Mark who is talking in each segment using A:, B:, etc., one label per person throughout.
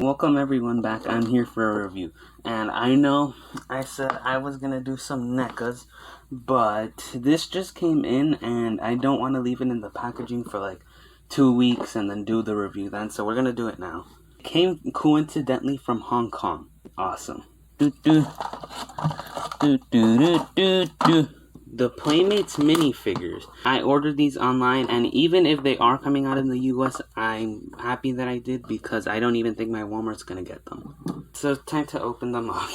A: Welcome everyone back. I'm here for a review. And I know I said I was gonna do some necas, but this just came in and I don't want to leave it in the packaging for like 2 weeks and then do the review then, so we're gonna do it now. It came coincidentally from Hong Kong. Awesome. Do do do do do do do. The Playmates minifigures. I ordered these online, and even if they are coming out in the US, I'm happy that I did because I don't even think my Walmart's gonna get them. So time to open them up.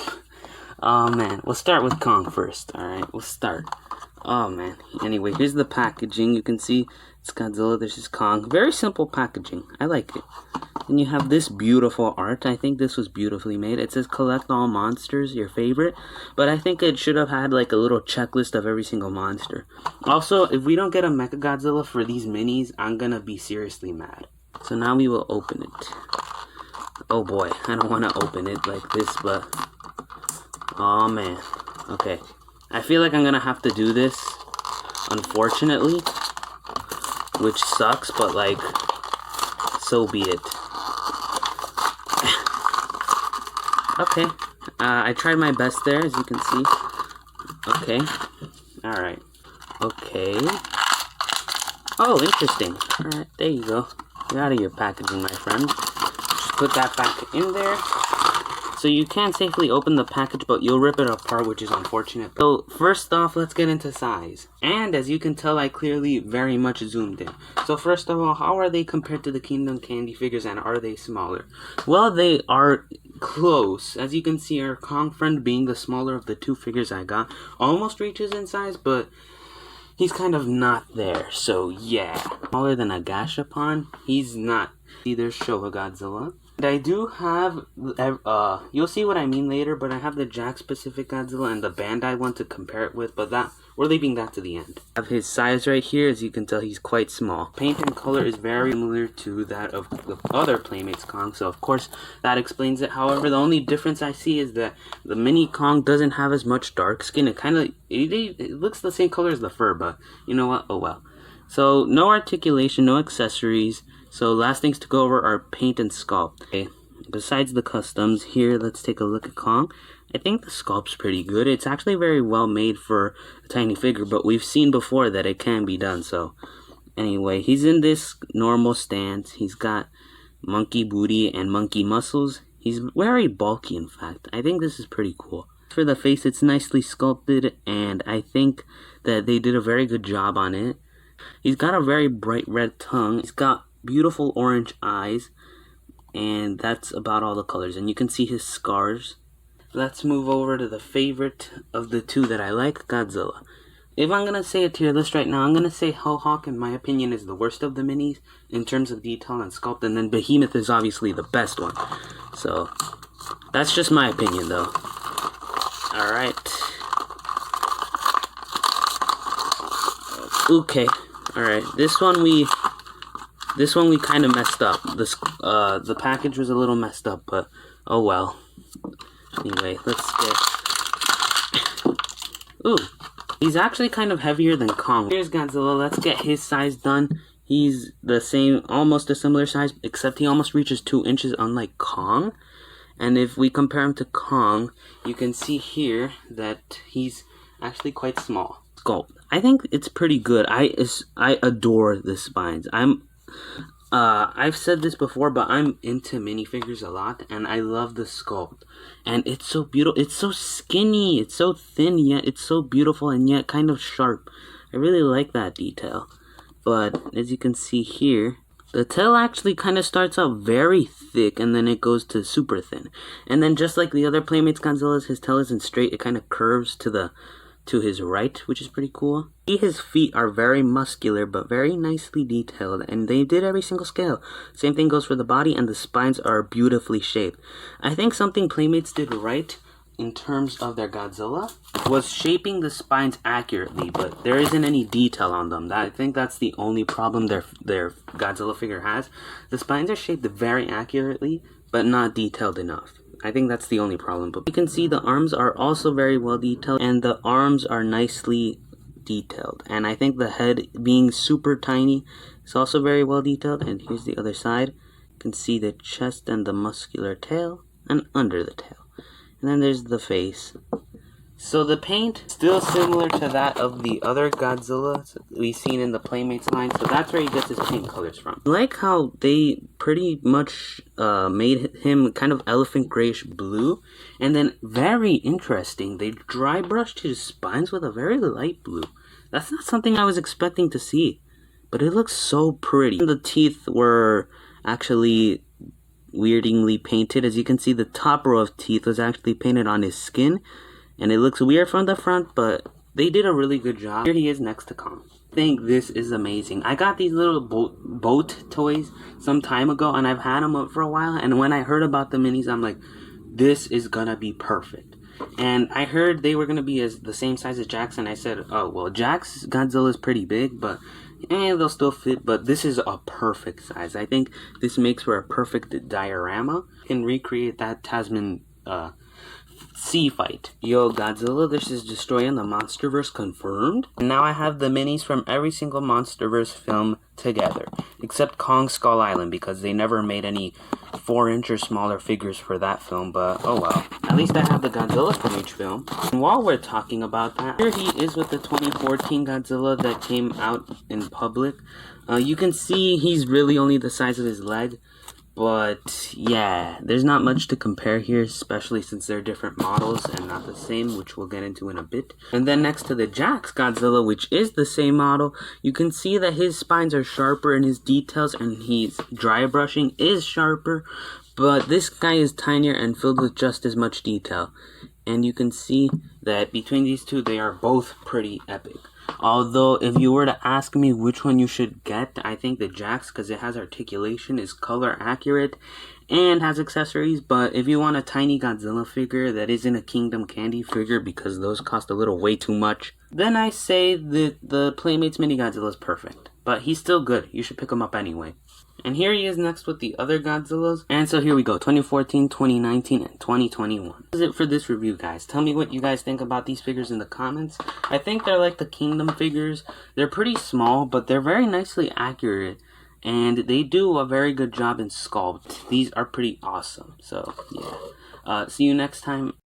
A: Oh man, we'll start with Kong first. Alright, we'll start. Oh man. Anyway, here's the packaging. You can see it's Godzilla, this is Kong. Very simple packaging. I like it. And you have this beautiful art. I think this was beautifully made. It says collect all monsters, your favorite. But I think it should have had like a little checklist of every single monster. Also, if we don't get a Mecha Godzilla for these minis, I'm gonna be seriously mad. So now we will open it. Oh boy, I don't want to open it like this, but... oh man. Okay. I feel like I'm gonna have to do this, unfortunately. Which sucks, but like, so be it. Okay, I tried my best there, as you can see. Okay, alright. Okay. Oh, interesting. Alright, there you go. Get out of your packaging, my friend. Just put that back in there. So you can safely open the package, but you'll rip it apart, which is unfortunate. So first off, let's get into size. And as you can tell, I clearly very much zoomed in. So first of all, how are they compared to the Kingdom Candy figures, and are they smaller? Well, they are close. As you can see, our Kong friend, being the smaller of the two figures I got, almost reaches in size, but he's kind of not there. So yeah, smaller than a Gashapon, he's not. Either Showa Godzilla. And I do have, you'll see what I mean later, but I have the Jack-specific Godzilla and the Bandai one to compare it with, but that, we're leaving that to the end. I have his size right here. As you can tell, he's quite small. Paint and color is very similar to that of the other Playmates Kong, so of course that explains it. However, the only difference I see is that the mini Kong doesn't have as much dark skin. It kind of, it looks the same color as the fur, but you know what? Oh well. So, no articulation, no accessories. So, last things to go over are paint and sculpt. Okay, besides the customs, here, let's take a look at Kong. I think the sculpt's pretty good. It's actually very well made for a tiny figure, but we've seen before that it can be done, so... anyway, he's in this normal stance. He's got monkey booty and monkey muscles. He's very bulky, in fact. I think this is pretty cool. For the face, it's nicely sculpted, and I think that they did a very good job on it. He's got a very bright red tongue. He's got beautiful orange eyes. And that's about all the colors. And you can see his scars. Let's move over to the favorite of the two that I like, Godzilla. If I'm going to say a tier list right now, I'm going to say Hellhawk, in my opinion, is the worst of the minis in terms of detail and sculpt. And then Behemoth is obviously the best one. So, that's just my opinion, though. Alright. Okay. Alright, this one we kind of messed up. The package was a little messed up, but oh well. Anyway, let's get... ooh, he's actually kind of heavier than Kong. Here's Godzilla. Let's get his size done. He's the same, almost a similar size, except he almost reaches 2 inches, unlike Kong. And if we compare him to Kong, you can see here that he's actually quite small. Sculpt. I think it's pretty good. I adore the spines. I've said this before, but I'm into minifigures a lot, and I love the sculpt. And it's so beautiful. It's so skinny. It's so thin, yet it's so beautiful, and yet kind of sharp. I really like that detail. But as you can see here, the tail actually kind of starts out very thick, and then it goes to super thin. And then just like the other Playmates Godzillas, his tail isn't straight. It kind of curves to his right, which is pretty cool. His feet are very muscular, but very nicely detailed, and they did every single scale. Same thing goes for the body, and the spines are beautifully shaped. I think something Playmates did right in terms of their Godzilla was shaping the spines accurately, but there isn't any detail on them. I think that's the only problem their Godzilla figure has. The spines are shaped very accurately, but not detailed enough. I think that's the only problem. But you can see the arms are also very well detailed, and the arms are nicely detailed. And I think the head being super tiny is also very well detailed. And here's the other side. You can see the chest and the muscular tail, and under the tail. And then there's the face. So the paint, still similar to that of the other Godzilla we've seen in the Playmates line, so that's where he gets his paint colors from. I like how they pretty much made him kind of elephant grayish blue, and then very interesting, they dry brushed his spines with a very light blue. That's not something I was expecting to see, but it looks so pretty. The teeth were actually weirdingly painted. As you can see, the top row of teeth was actually painted on his skin, and it looks weird from the front, but they did a really good job. Here he is next to Kong. I think this is amazing. I got these little boat toys some time ago, and I've had them up for a while, and when I heard about the minis, I'm like, this is gonna be perfect. And I heard they were gonna be the same size as Jax, and I said, oh, well, Jax Godzilla is pretty big, but they'll still fit, but this is a perfect size. I think this makes for a perfect diorama. Can recreate that Tasman sea fight. Yo, Godzilla, this is destroying the Monsterverse confirmed. And now I have the minis from every single Monsterverse film together, except Kong Skull Island, because they never made any 4-inch or smaller figures for that film, but oh well. At least I have the Godzilla from each film. And while we're talking about that, here he is with the 2014 Godzilla that came out in public. You can see he's really only the size of his leg. But yeah, there's not much to compare here, especially since they're different models and not the same, which we'll get into in a bit. And then next to the Jax Godzilla, which is the same model, you can see that his spines are sharper and his details and his dry brushing is sharper. But this guy is tinier and filled with just as much detail. And you can see that between these two, they are both pretty epic. Although, if you were to ask me which one you should get, I think the Jax, because it has articulation, is color accurate, and has accessories. But if you want a tiny Godzilla figure that isn't a Kingdom Candy figure, because those cost a little way too much, then I say that the Playmates Mini Godzilla is perfect. But he's still good. You should pick him up anyway. And here he is next with the other Godzillas. And so here we go, 2014, 2019, and 2021. That's it for this review, guys. Tell me what you guys think about these figures in the comments. I think they're like the Kingdom figures. They're pretty small, but they're very nicely accurate. And they do a very good job in sculpt. These are pretty awesome. So, yeah. See you next time.